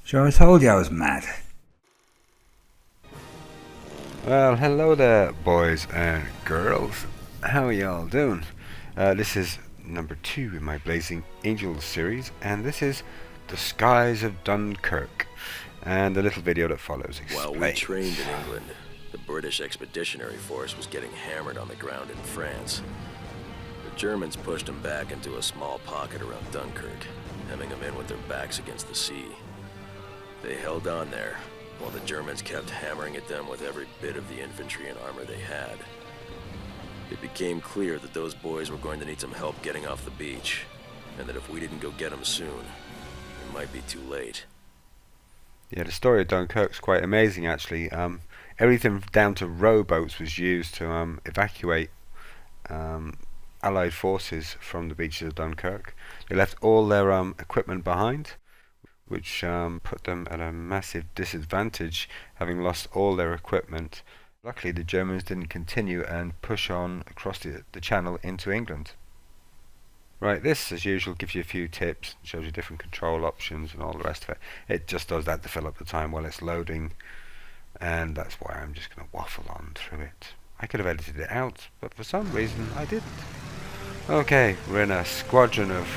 So I told you I was mad. Well, hello there, boys and girls. How are y'all doing? This is number 2 in my Blazing Angels series, and this is The Skies of Dunkirk. And the little video that follows explains. While we trained in England, the British Expeditionary Force was getting hammered on the ground in France. The Germans pushed them back into a small pocket around Dunkirk, hemming them in with their backs against the sea. They held on there, while the Germans kept hammering at them with every bit of the infantry and armor they had. It became clear that those boys were going to need some help getting off the beach, and that if we didn't go get them soon, it might be too late. Yeah, the story of Dunkirk's quite amazing, actually. Everything down to rowboats was used to evacuate Allied forces from the beaches of Dunkirk. They left all their equipment behind, which put them at a massive disadvantage, having lost all their equipment. Luckily, the Germans didn't continue and push on across the channel into England. Right, this, as usual, gives you a few tips, shows you different control options and all the rest of it. It just does that to fill up the time while it's loading, and that's why I'm just going to waffle on through it. I could have edited it out, but for some reason I didn't. Okay, we're in a squadron of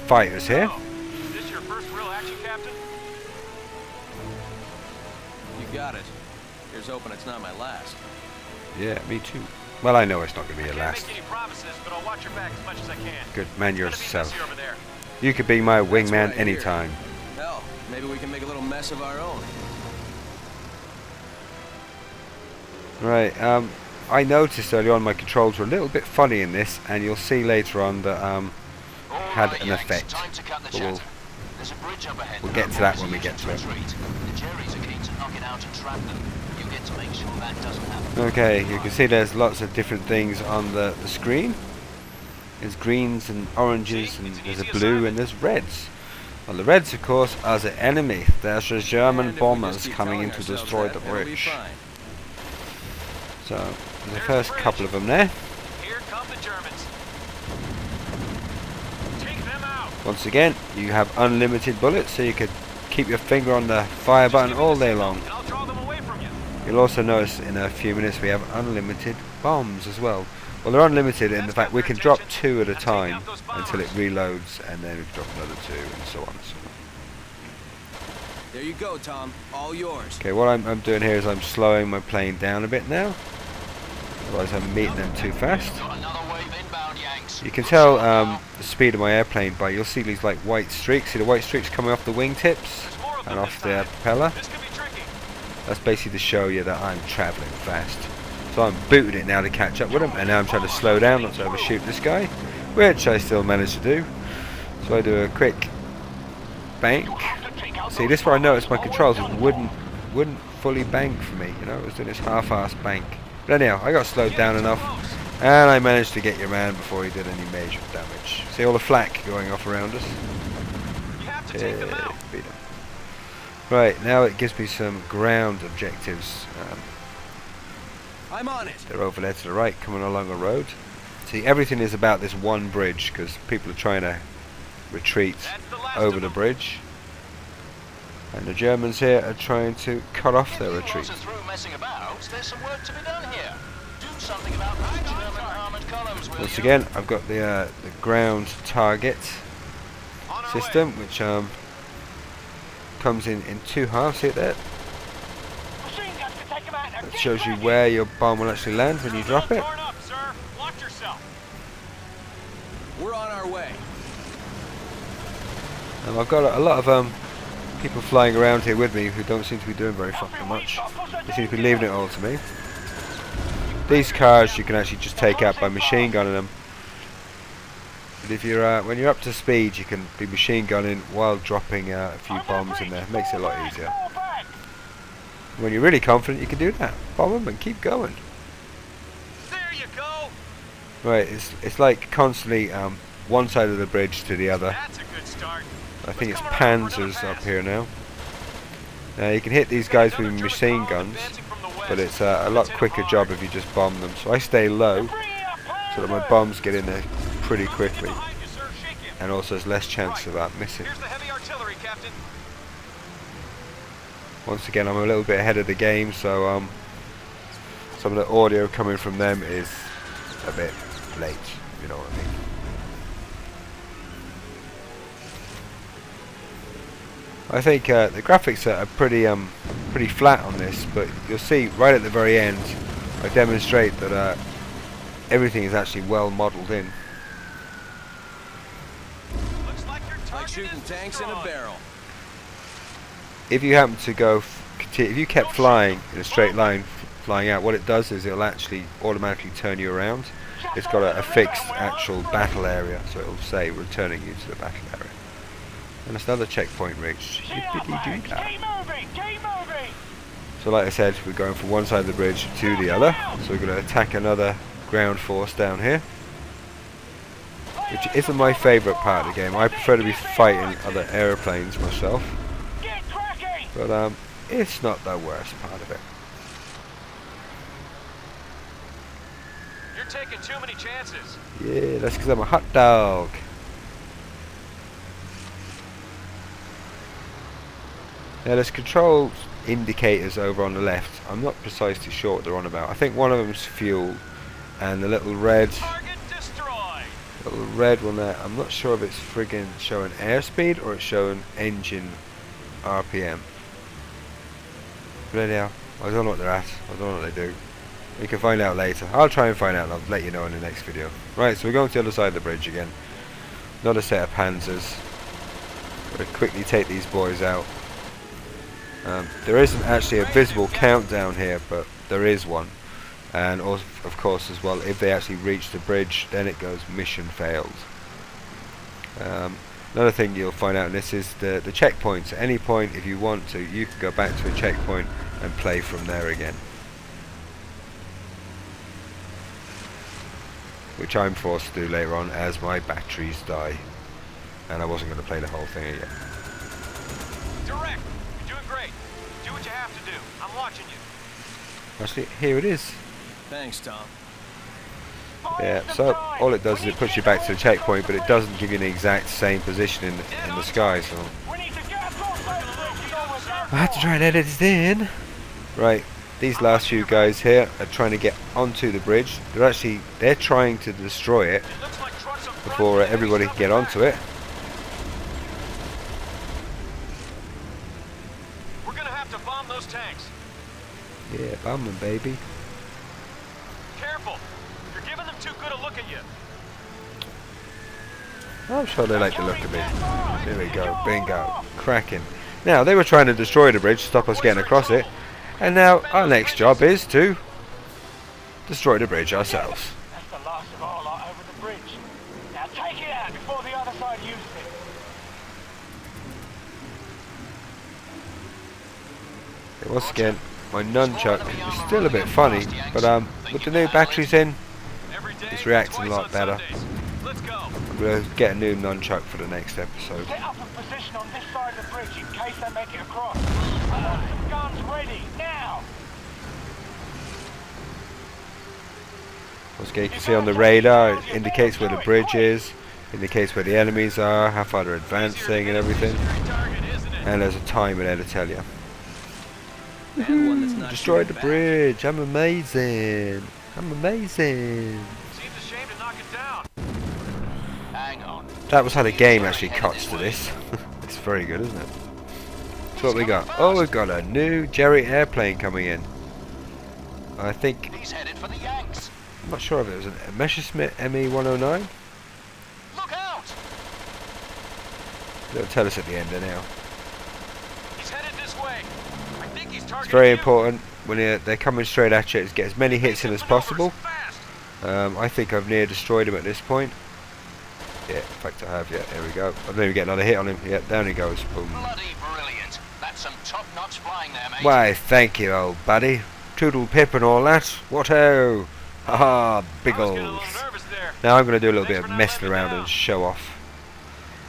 fighters here. Is this your first real action, Captain? You got it. Here's hoping it's not my last. Yeah, me too. Well, I know it's not going to be your I last. can't make any promises, but I'll watch your back as much as I can. Good man It's gonna be yourself. messy over there. You could be my That's what wingman I hear. anytime. Hell, maybe we can make a little mess of our own. Right, I noticed earlier on my controls were a little bit funny in this, and you'll see later on that had an effect. But we'll get to that when we get to it. Okay, you can see there's lots of different things on the screen. There's greens and oranges, and there's a blue, and there's reds. Well, the reds, of course, are the enemy. There's the German bombers coming in to destroy the bridge. So, there's the first couple of them there. Here come the Germans. Take them out. Once again, you have unlimited bullets, so you could keep your finger on the fire button all day long. And I'll draw them away from you. You'll also notice in a few minutes we have unlimited bombs as well. Well, they're unlimited in the fact we can drop 2 at a time until it reloads, and then we can drop another 2, and so on and so on. There you go, Tom. All yours. Okay, what I'm doing here is I'm slowing my plane down a bit now. Otherwise I'm meeting them too fast. You can tell the speed of my airplane by, you'll see these like white streaks. See the white streaks coming off the wingtips There's more of them and this off the time. propeller? This could be tricky. That's basically to show you that I'm travelling fast. So I'm booting it now to catch up with them, and now I'm trying to slow down not to overshoot this guy, which I still manage to do. So I do a quick bank. See, this is where I noticed my controls wouldn't fully bank for me, you know, it was doing this half-assed bank. But anyhow, I got slowed down enough, and I managed to get your man before he did any major damage. See all the flak going off around us? You have to take them out. Beat him. Right, now it gives me some ground objectives. I'm on it. They're over there to the right, coming along a road. See, everything is about this one bridge, because people are trying to retreat That's the last over of the them. bridge. And the Germans here are trying to cut off their retreat. Once again, I've got the ground target On our system, way. which comes in 2 halves. See it there? Machine guns can take them out. Now That keep shows you ready. where your bomb will actually land when you drop it. Torn up, sir. Watch yourself. We're on our way. I've got a lot of people flying around here with me who don't seem to be doing very fucking much. They seem to be leaving it all to me. These cars you can actually just take out by machine gunning them. But if you're when you're up to speed, you can be machine gunning while dropping a few bombs in there. Makes it a lot easier. When you're really confident, you can do that. Bomb them and keep going. There you go. Right, it's like constantly one side of the bridge to the other. That's a good start. I think it's Panzers up here now. You can hit these guys with machine guns, but it's a lot quicker job if you just bomb them. So I stay low so that my bombs get in there pretty quickly, Behind you, sir. Shake him. and also there's less chance of missing. Here's the heavy artillery, Captain. Once again, I'm a little bit ahead of the game, so some of the audio coming from them is a bit late, you know what I mean. I think the graphics are pretty flat on this, but you'll see right at the very end I demonstrate that everything is actually well modelled in. Looks like your Like target shooting is tanks in a destroyed. barrel. If you happen to go, if you kept flying in a straight line, flying out, what it does is it'll actually automatically turn you around. It's got a fixed actual battle area, so it'll say returning you to the battle area. And it's another checkpoint reached. Yippity-doo-dah. Keep moving! Keep moving! So like I said, we're going from one side of the bridge to the other. So we're going to attack another ground force down here, which isn't my favourite part of the game. I prefer to be fighting other aeroplanes myself, Get cracking! but it's not the worst part of it. You're taking too many chances. Yeah, that's because I'm a hot dog. Now there's control indicators over on the left. I'm not precisely sure what they're on about. I think one of them's fuel, and the little red Target destroyed. one there, I'm not sure if it's friggin' showing airspeed or it's showing engine RPM. Bloody hell, I don't know what they're at. I don't know what they do. We can find out later. I'll try and find out and I'll let you know in the next video. Right, so we're going to the other side of the bridge again. Another set of panzers. We're going to quickly take these boys out. There isn't actually a visible countdown here, but there is one. And also, of course as well, if they actually reach the bridge, then it goes mission failed. Another thing you'll find out in this is the checkpoints. At any point, if you want to, you can go back to a checkpoint and play from there again, which I'm forced to do later on as my batteries die, and I wasn't going to play the whole thing again. Direct. You're doing great. Do what you have to do. I'm watching you. Actually, here it is. Thanks, Tom. Yeah, so all it does is it puts you back to the checkpoint, but it doesn't give you an exact same position in the sky, so We need to get across that bridge. I had to try and edit it in. Right, these last few guys here are trying to get onto the bridge. They're trying to destroy it It looks like trucks are before everybody can get onto it. We're gonna have to bomb those tanks. Yeah, bombing, baby. Careful. You're giving them too good a look at you. I'm sure they like the look of me. There we go, bingo, cracking. Now, they were trying to destroy the bridge, stop us getting across it, and now our next job is to destroy the bridge ourselves. That's the last of our lot over the bridge. Now take it out before the other side uses it. Okay, once again, my nunchuck is still a bit funny, but with the new batteries in, Every day, it's reacting a twice lot on better. Sundays. Let's go. I'm going to get a new nunchuck for the next episode. Set up a position on this side of the bridge in case they make it across. Some guns ready, now! Once again, you can see on the radar, it indicates where the bridge is, indicates where the enemies are, how far they're advancing and everything. And there's a timer there to tell you. And one that's not Destroyed the shooting back. bridge, I'm amazing. I'm amazing. Seems a shame to knock it down. Hang on. That was how the game actually cuts to this. It's very good, isn't it? So what we got? Oh, we've got a new Jerry airplane coming in. I think, He's headed for the Yanks. I'm not sure if it was a Messerschmitt ME-109. Look out! They'll tell us at the end there now. He's headed this way. I think he's targeting It's very you. important when they're coming straight at you to get as many hits in as possible. Fast. I think I've near destroyed him at this point. Yeah, in fact I have, yeah, there we go. I don't even get another hit on him. Yeah, down he goes. Boom. Bloody brilliant. That's some top-notch flying there, mate. Why, thank you, old buddy. Toodle pip and all that. What-ho! Haha, I big was getting a old. little nervous there. Now I'm going to do a little Thanks bit for of not messing letting me around down. and show off.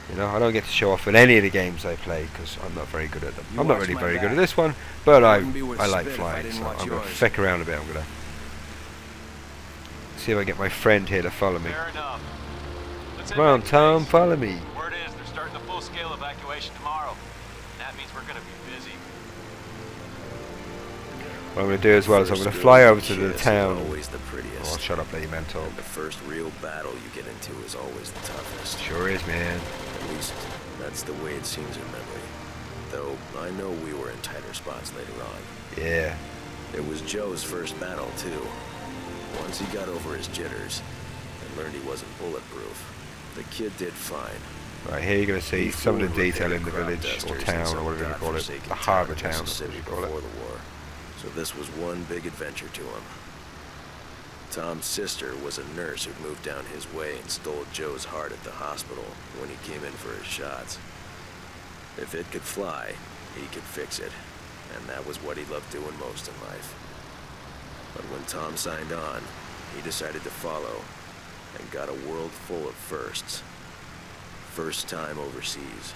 You know, I don't get to show off in any of the games I play because I'm not very good at them. You I'm not watch really my very back. good at this one, but I Wouldn't be worth like spit if I flying, didn't so watch I'm going to yours. feck around a bit. I'm going to see if I can get my friend here to follow me. Fair enough. Let's Come head on, back to Tom, base. follow me. Word is they're starting a full-scale evacuation tomorrow. That means we're gonna be busy. What I'm going to do as well is I'm going to First fly girl over you to the kiss is town. always the Oh, prettiest. shut up, lady mentor. And the first real battle you get into is always the toughest. Sure is, man. At least, that's the way it seems in memory. Though, I know we were in tighter spots later on. Yeah. It was Joe's first battle, too. Once he got over his jitters and learned he wasn't bulletproof, the kid did fine. Right, here you're going to see He some of the flew and detail in the repaired crop village, or dusters in town, some or whatever you call it. godforsaken The harbour in town, that's what Mississippi you call it. before the war. So this was one big adventure to him. Tom's sister was a nurse who'd moved down his way and stole Joe's heart at the hospital when he came in for his shots. If it could fly, he could fix it, and that was what he loved doing most in life. But when Tom signed on, he decided to follow and got a world full of firsts. First time overseas.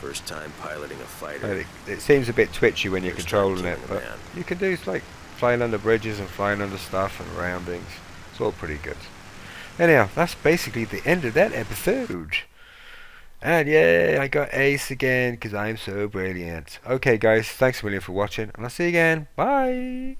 First time piloting a fighter. It seems a bit twitchy when you're First controlling time it, killing a but man. you can do like flying under bridges and flying under stuff and around things. It's all pretty good. Anyhow, that's basically the end of that episode. And yeah, I got ace again because I'm so brilliant. Okay guys, thanks a million for watching, and I'll see you again. Bye!